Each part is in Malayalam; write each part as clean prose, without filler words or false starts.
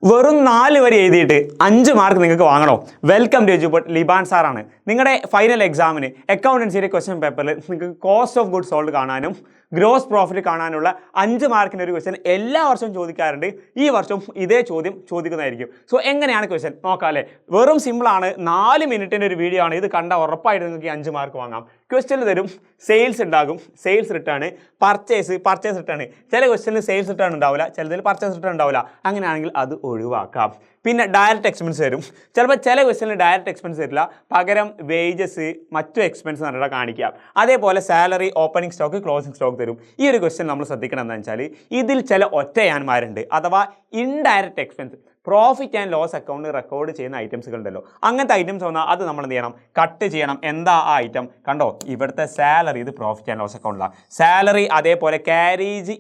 വെറും 4 വരി എഴുതിയിട്ട് 5 മാർക്ക് നിങ്ങൾക്ക് വാങ്ങണോ? Welcome to Eduport. ലിബാൻ സാറാണ്. നിങ്ങളുടെ ഫൈനൽ എക്സാമിന് അക്കൗണ്ടൻസിയുടെ ക്വസ്റ്റ്യൻ പേപ്പറിൽ നിങ്ങൾക്ക് കോസ്റ്റ് ഓഫ് ഗുഡ്സ് സോൾഡ് കാണാനും ഗ്രോസ് പ്രോഫിറ്റ് കാണാനുള്ള 5 മാർക്കിൻ്റെ ഒരു ക്വസ്റ്റ്യൻ എല്ലാ വർഷവും ചോദിക്കാറുണ്ട്. ഈ വർഷവും ഇതേ ചോദ്യം ചോദിക്കുന്നതായിരിക്കും. സോ എങ്ങനെയാണ് ക്വസ്റ്റ്യൻ നോക്കാം അല്ലേ? വെറും സിമ്പിളാണ്. 4 മിനിറ്റിൻ്റെ ഒരു വീഡിയോ ആണ്. ഇത് കണ്ട ഉറപ്പായിട്ട് നിങ്ങൾക്ക് 5 മാർക്ക് വാങ്ങാം. ക്വസ്റ്റ്യൻ തരും, സെയിൽസ് ഉണ്ടാകും, സെയിൽസ് റിട്ടേൺ, പർച്ചേസ് റിട്ടേൺ. ചില ക്വസ്റ്റ്യനിൽ സെയിൽസ് റിട്ടേൺ ഉണ്ടാവില്ല, ചിലതിൽ പർച്ചേസ് റിട്ടേൺ ഉണ്ടാവില്ല. അങ്ങനെയാണെങ്കിൽ അത് ഒഴിവാക്കാം. പിന്നെ ഡയറക്റ്റ് എക്സ്പെൻസ് വരും. ചിലപ്പോൾ ചില ക്വസ്റ്റ്യനിൽ ഡയറക്റ്റ് എക്സ്പെൻസ് വരില്ല, പകരം വേജസ് മറ്റു എക്സ്പെൻസ് എന്നിട്ട് കാണിക്കാം. അതേപോലെ salary, opening stock, closing stock തരും. ഈ ഒരു ക്വസ്റ്റ്യൻ നമ്മൾ ശ്രദ്ധിക്കണം എന്താണെന്ന് വെച്ചാൽ ഇതിൽ ചില ഒറ്റയാന്മാരുണ്ട്, അഥവാ indirect expense. Profit and loss account record ചെയ്യുന്ന ഐറ്റംസുകൾ ഉണ്ടല്ലോ, അങ്ങനത്തെ ഐറ്റംസ് വന്നാൽ അത് നമ്മൾ എന്ത് ചെയ്യണം? കട്ട് ചെയ്യണം. എന്താ ആ ഐറ്റം? കണ്ടോ, ഇവിടുത്തെ സാലറി, ഇത് പ്രോഫിറ്റ് ആൻഡ് ലോസ് അക്കൗണ്ടിലാണ് സാലറി. അതേപോലെ ക്യാരേജ്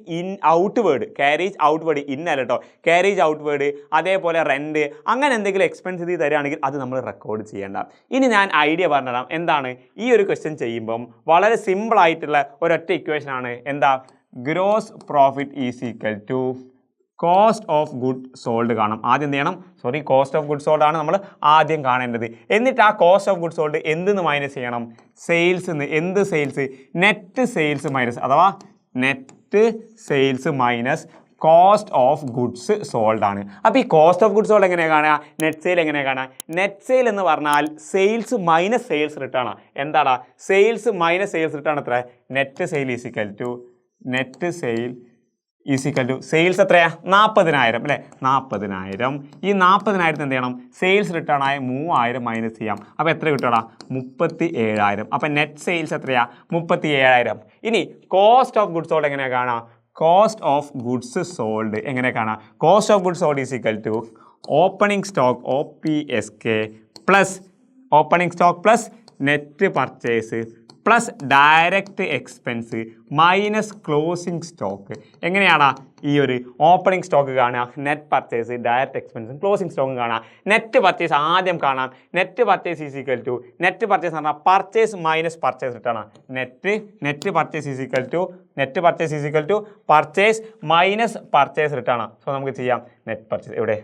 ഔട്ട്വേർഡ് ഇൻ അല്ല കേട്ടോ, ക്യാരേജ് ഔട്ട്വേർഡ്, അതേപോലെ റെൻറ്റ്, അങ്ങനെ എന്തെങ്കിലും എക്സ്പെൻസ് ഇത് തരികയാണെങ്കിൽ അത് നമ്മൾ റെക്കോർഡ് ചെയ്യേണ്ട. ഇനി ഞാൻ ഐഡിയ പറഞ്ഞുതരാം. എന്താണ് ഈ ഒരു ക്വസ്റ്റ്യൻ ചെയ്യുമ്പം വളരെ സിമ്പിളായിട്ടുള്ള ഒരൊറ്റ ഇക്വേഷനാണ്. എന്താ? Gross profit is equal to cost of good sold കാണാം. ആദ്യം എന്ത് ചെയ്യണം? കോസ്റ്റ് ഓഫ് ഗുഡ് സോൾഡ് ആണ് നമ്മൾ ആദ്യം കാണേണ്ടത്. എന്നിട്ട് ആ കോസ്റ്റ് ഓഫ് ഗുഡ് സോൾഡ് എന്തെന്ന് മൈനസ് ചെയ്യണം? സെയിൽസ്. എന്ത് സെയിൽസ്? നെറ്റ് സെയിൽസ് മൈനസ്, അഥവാ net sales minus cost of goods sold ആണ്. അപ്പോൾ ഈ കോസ്റ്റ് ഓഫ് ഗുഡ്സ് സോൾഡ് എങ്ങനെയാണ് കാണുക? നെറ്റ് സെയിൽ എങ്ങനെയാണ് കാണുക? നെറ്റ് സെയിൽ എന്ന് പറഞ്ഞാൽ സെയിൽസ് മൈനസ് സെയിൽസ് റിട്ടേൺ ആണ്. എന്താടാ? സെയിൽസ് മൈനസ് സെയിൽസ് റിട്ടേൺ എത്ര? Net sale is equal to sales എത്രയാ? 40,000 അല്ലേ? 40,000. ഈ 40,000 എന്ത് ചെയ്യണം? സെയിൽസ് റിട്ടേൺ ആയ 3,000 മൈനസ് ചെയ്യാം. അപ്പോൾ എത്ര കിട്ടടാ? 37,000. അപ്പോൾ നെറ്റ് സെയിൽസ് എത്രയാ? 37,000. ഇനി കോസ്റ്റ് ഓഫ് ഗുഡ്സ് സോൾഡ് എങ്ങനെയാണ് കാണാം? കോസ്റ്റ് ഓഫ് ഗുഡ്സ് സോൾഡ് എങ്ങനെ കാണാം? Cost of goods sold is equal to opening stock OPSK plus opening stock plus net purchase plus direct expense minus closing stock. എങ്ങനെയാണ് ഈ ഒരു ഓപ്പണിംഗ് സ്റ്റോക്ക് കാണുക? നെറ്റ് പർച്ചേസ്, ഡയറക്റ്റ് എക്സ്പെൻസും ക്ലോസിംഗ് സ്റ്റോക്കും കാണാം. നെറ്റ് പർച്ചേസ് ആദ്യം കാണാം. Net purchase is equal to, net purchase എന്ന് പറഞ്ഞാൽ പർച്ചേസ് മൈനസ് പർച്ചേസ് റിട്ടേൺ ആണ്. Net purchase is equal to purchase minus purchase return ആണ്. സോ നമുക്ക് ചെയ്യാം. നെറ്റ് പർച്ചേസ് എവിടെ?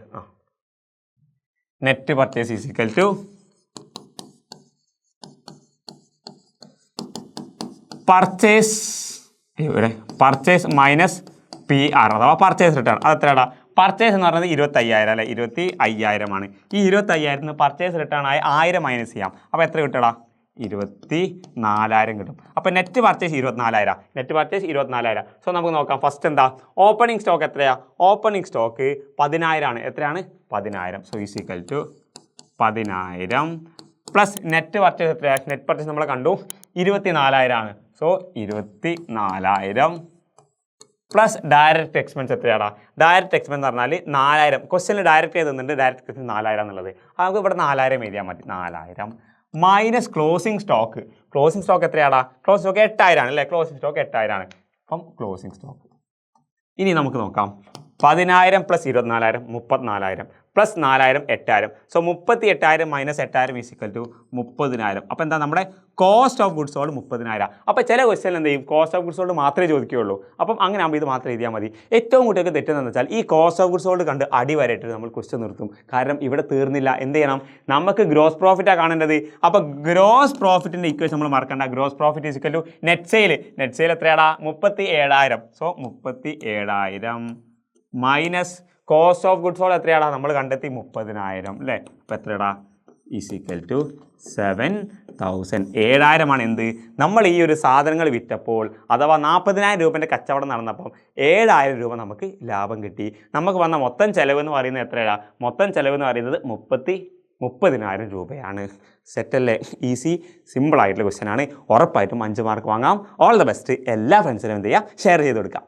Net purchase is equal to purchase minus PR, അഥവാ പർച്ചേസ് റിട്ടേൺ. അത് എത്രയാടാ? പർച്ചേസ് എന്ന് പറയുന്നത് 25,000 അല്ലേ? 25,000 ആണ്. ഈ 25,000 പർച്ചേസ് റിട്ടേൺ ആയ 1,000 മൈനസ് ചെയ്യാം. അപ്പോൾ എത്ര കിട്ടടാ? 24,000 കിട്ടും. അപ്പോൾ നെറ്റ് പർച്ചേസ് 24,000. സോ നമുക്ക് നോക്കാം. ഫസ്റ്റ് എന്താ? ഓപ്പണിംഗ് സ്റ്റോക്ക് എത്രയാ? ഓപ്പണിംഗ് സ്റ്റോക്ക് 10,000 ആണ്. എത്രയാണ്? 10,000. So is equal to 10,000 plus net purchase എത്രയാണ്? നെറ്റ് പർച്ചേസ് നമ്മൾ കണ്ടു 24,000 ആണ്. സോ 24,000 പ്ലസ് ഡയറക്റ്റ് എക്സ്പെൻസ് എത്രയാടാ? ഡയറക്റ്റ് എക്സ്പെൻസ് എന്ന് പറഞ്ഞാൽ 4,000. ക്വസ്റ്റ്യനിൽ ഡയറക്റ്റ് ചെയ്തിട്ടുണ്ട്, ഡയറക്റ്റ് എക്സ്പെൻസ് 4,000 എന്നുള്ളത്. നമുക്ക് ഇവിടെ 4,000 എഴുതിയാൽ മതി. 4,000 minus closing stock. Closing stock എത്രയാടാ? ക്ലോസിംഗ് സ്റ്റോക്ക് 8,000 ആണ് അല്ലേ? ക്ലോസിംഗ് സ്റ്റോക്ക് 8,000 ആണ്. അപ്പം ക്ലോസിംഗ് സ്റ്റോക്ക് ഇനി നമുക്ക് നോക്കാം. 10,000 plus 24,000 34,000 plus 4,000 8,000. So 38,000 minus 8,000 is equal to 30,000. അപ്പോൾ എന്താ? നമ്മുടെ കോസ്റ്റ് ഓഫ് ഗുഡ്സ് സോൾഡ് 30,000. അപ്പോൾ ചില ക്വസ്റ്റ്യൻ എന്ത് ചെയ്യും? കോസ്റ്റ് ഓഫ് ഗുഡ്സ് സോൾഡ് മാത്രമേ ചോദിക്കുകയുള്ളൂ. അപ്പം അങ്ങനെ ആകുമ്പോൾ ഇത് മാത്രം എഴുതിയാൽ മതി. ഏറ്റവും കൂടുതൽ തെറ്റെന്ന് വെച്ചാൽ ഈ കോസ്റ്റ് ഓഫ് ഗുഡ്സ് സോൾഡ് കണ്ട് അടിവരയിട്ട് നമ്മൾ ക്വസ്റ്റ്യൻ നിർത്തും. കാരണം ഇവിടെ തീർന്നില്ല. എന്ത് ചെയ്യണം? നമുക്ക് ഗ്രോസ് പ്രോഫിറ്റാണ് കാണേണ്ടത്. അപ്പോൾ ഗ്രോസ് പ്രോഫിറ്റിൻ്റെ ഇക്വേഷൻ നമ്മൾ മറക്കണ്ട. Gross profit is equal to net sale എത്രയാടാ? 37,000. So 37,000 minus cost of goods sold എത്രയാടാ? നമ്മൾ കണ്ടെത്തി 30,000 അല്ലേ? അപ്പോൾ എത്രയാടാ? Is equal to 7,000. 7,000 ആണ് എന്ത്? നമ്മൾ ഈ ഒരു സാധനങ്ങൾ വിറ്റപ്പോൾ, അഥവാ 40,000 രൂപേൻ്റെ കച്ചവടം നടന്നപ്പോൾ 7,000 രൂപ നമുക്ക് ലാഭം കിട്ടി. നമുക്ക് വന്ന മൊത്തം ചിലവ് എന്ന് പറയുന്നത് എത്രയാണ്? മൊത്തം ചിലവ് എന്ന് പറയുന്നത് 30,000 രൂപയാണ്. സെറ്റല്ലേ? ഈസി സിമ്പിൾ ആയിട്ടുള്ള ക്വസ്റ്റ്യൻ ആണ്. ഉറപ്പായിട്ടും 5 മാർക്ക് വാങ്ങാം. All the best. എല്ലാ ഫ്രണ്ട്സിനും എന്ത് ചെയ്യുക? ഷെയർ ചെയ്ത് കൊടുക്കാം.